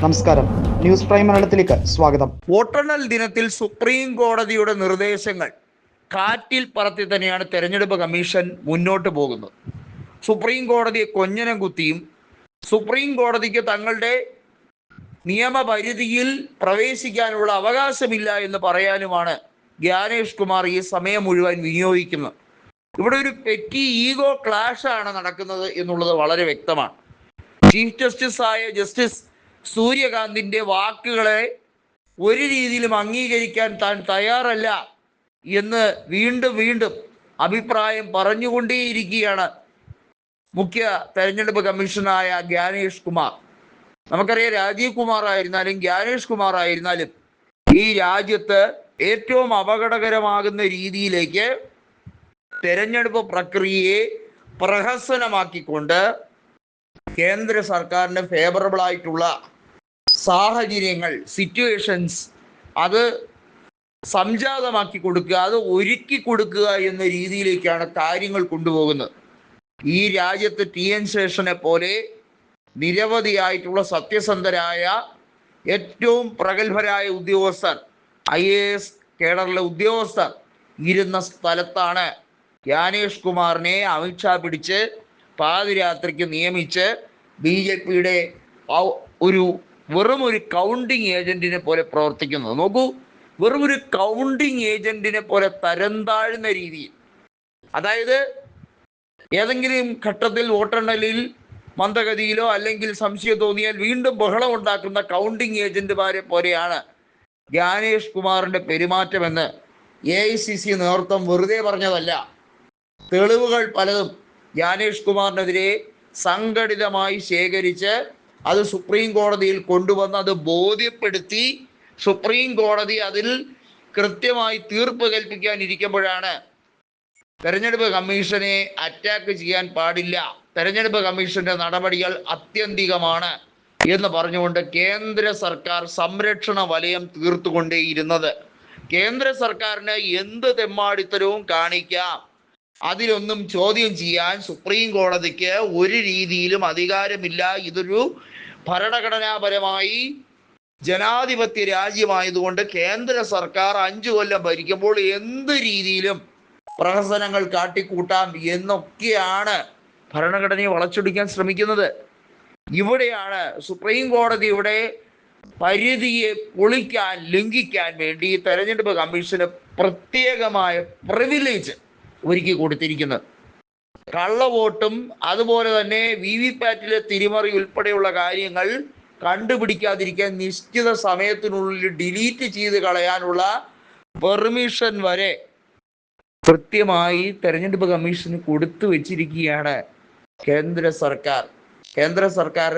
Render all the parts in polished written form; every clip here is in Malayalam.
നമസ്കാരം, ന്യൂസ് പ്രൈം മലയാളത്തിലേക്ക് സ്വാഗതം. വോട്ടെണ്ണൽ ദിനത്തിൽ സുപ്രീം കോടതിയുടെ നിർദ്ദേശങ്ങൾ കാറ്റിൽ പറത്തി തന്നെയാണ് തെരഞ്ഞെടുപ്പ് കമ്മീഷൻ മുന്നോട്ട് പോകുന്നത്. സുപ്രീം കോടതിയെ കൊഞ്ഞനം കുത്തിയും സുപ്രീം കോടതിക്ക് തങ്ങളുടെ നിയമപരിധിയിൽ പ്രവേശിക്കാനുള്ള അവകാശമില്ല എന്ന് പറയാനുമാണ് ജ്ഞാനേഷ് കുമാർ ഈ സമയം മുഴുവൻ വിനിയോഗിക്കുന്നത്. ഇവിടെ ഒരു പെറ്റി ഈഗോ ക്ലാഷ് ആണ് നടക്കുന്നത് എന്നുള്ളത് വളരെ വ്യക്തമാണ്. ചീഫ് ജസ്റ്റിസായ ജസ്റ്റിസ് സൂര്യകാന്തിൻ്റെ വാക്കുകളെ ഒരു രീതിയിലും അംഗീകരിക്കാൻ താൻ തയ്യാറല്ല എന്ന് വീണ്ടും അഭിപ്രായം പറഞ്ഞുകൊണ്ടേയിരിക്കുകയാണ് മുഖ്യ തെരഞ്ഞെടുപ്പ് കമ്മീഷനായ ജ്ഞാനേഷ് കുമാർ. നമുക്കറിയാം, രാജീവ് കുമാർ ആയിരുന്നാലും ജ്ഞാനേഷ് കുമാർ ആയിരുന്നാലും ഈ രാജ്യത്ത് ഏറ്റവും അപകടകരമാകുന്ന രീതിയിലേക്ക് തെരഞ്ഞെടുപ്പ് പ്രക്രിയയെ പ്രഹസനമാക്കിക്കൊണ്ട് കേന്ദ്ര സർക്കാരിന് ഫേവറബിൾ ആയിട്ടുള്ള സാഹചര്യങ്ങൾ, സിറ്റുവേഷൻസ് അത് സംജാതമാക്കി കൊടുക്കുക, അത് ഒരുക്കി കൊടുക്കുക എന്ന രീതിയിലേക്കാണ് കാര്യങ്ങൾ കൊണ്ടുപോകുന്നത്. ഈ രാജ്യത്ത് TN ശേഷനെ പോലെ നിരവധിയായിട്ടുള്ള സത്യസന്ധരായ ഏറ്റവും പ്രഗത്ഭരായ ഉദ്യോഗസ്ഥർ, IAS കേഡറിലെ ഉദ്യോഗസ്ഥർ ഇരുന്ന സ്ഥലത്താണ് ജ്ഞാനേഷ് കുമാറിനെ അമിത്ഷാ പിടിച്ച് പാതിരാത്രിക്ക് നിയമിച്ച് BJPയുടെ വെറും ഒരു കൗണ്ടിങ് ഏജന്റിനെ പോലെ പ്രവർത്തിക്കുന്നത്. നോക്കൂ, വെറും ഒരു കൗണ്ടിങ് ഏജന്റിനെ പോലെ തരം താഴ്ന്ന രീതിയിൽ, അതായത് ഏതെങ്കിലും ഘട്ടത്തിൽ വോട്ടെണ്ണലിൽ മന്ദഗതിയിലോ അല്ലെങ്കിൽ സംശയം തോന്നിയാൽ വീണ്ടും ബഹളം ഉണ്ടാക്കുന്ന കൗണ്ടിങ് ഏജന്റുമാരെ പോലെയാണ് ജ്ഞാനേഷ് കുമാറിന്റെ പെരുമാറ്റമെന്ന് AICC നേതൃത്വം വെറുതെ പറഞ്ഞതല്ല. തെളിവുകൾ പലതും ജ്ഞാനേഷ് കുമാറിനെതിരെ സംഘടിതമായി ശേഖരിച്ച് അത് സുപ്രീം കോടതിയിൽ കൊണ്ടുവന്ന് അത് ബോധ്യപ്പെടുത്തി സുപ്രീം കോടതി അതിൽ കൃത്യമായി തീർപ്പ് കൽപ്പിക്കാനിരിക്കുമ്പോഴാണ് തെരഞ്ഞെടുപ്പ് കമ്മീഷനെ അറ്റാക്ക് ചെയ്യാൻ പാടില്ല, തെരഞ്ഞെടുപ്പ് കമ്മീഷന്റെ നടപടികൾ അത്യന്തികമാണ് എന്ന് പറഞ്ഞുകൊണ്ട് കേന്ദ്ര സർക്കാർ സംരക്ഷണ വലയം തീർത്തുകൊണ്ടേയിരുന്നത്. കേന്ദ്ര സർക്കാരിന് എന്ത് തെമ്മാടിത്തരവും കാണിക്കാം, അതിലൊന്നും ചോദ്യം ചെയ്യാൻ സുപ്രീം കോടതിക്ക് ഒരു രീതിയിലും അധികാരമില്ല. ഇതൊരു ഭരണഘടനാപരമായി ജനാധിപത്യ രാജ്യമായതുകൊണ്ട് കേന്ദ്ര സർക്കാർ 5 കൊല്ലം ഭരിക്കുമ്പോൾ എന്ത് രീതിയിലും പ്രഹസനങ്ങൾ കാട്ടിക്കൂട്ടാം എന്നൊക്കെയാണ് ഭരണഘടനയെ വളച്ചൊടിക്കാൻ ശ്രമിക്കുന്നത്. ഇവിടെയാണ് സുപ്രീം കോടതിയുടെ പരിധിയെ ലംഘിക്കാൻ വേണ്ടി തെരഞ്ഞെടുപ്പ് കമ്മീഷന് പ്രത്യേകമായ പ്രിവിലേജ് ഒരുക്കി കൊടുത്തിരിക്കുന്നത്. കള്ളവോട്ടും അതുപോലെ തന്നെ VVPAT തിരിമറി ഉൾപ്പെടെയുള്ള കാര്യങ്ങൾ കണ്ടുപിടിക്കാതിരിക്കാൻ നിശ്ചിത സമയത്തിനുള്ളിൽ ഡിലീറ്റ് ചെയ്ത് കളയാനുള്ള പെർമിഷൻ വരെ കൃത്യമായി തെരഞ്ഞെടുപ്പ് കമ്മീഷന് കൊടുത്തു വെച്ചിരിക്കുകയാണ് കേന്ദ്ര സർക്കാർ. കേന്ദ്ര സർക്കാർ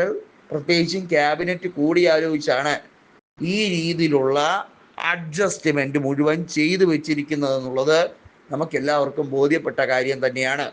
പ്രത്യേകിച്ചും ക്യാബിനറ്റ് കൂടിയാലോചിച്ചാണ് ഈ രീതിയിലുള്ള അഡ്ജസ്റ്റ്മെന്റ് മുഴുവൻ ചെയ്തു വെച്ചിരിക്കുന്നത് എന്നുള്ളത് നമുക്കെല്ലാവർക്കും ബോധ്യപ്പെട്ട കാര്യം തന്നെയാണ്.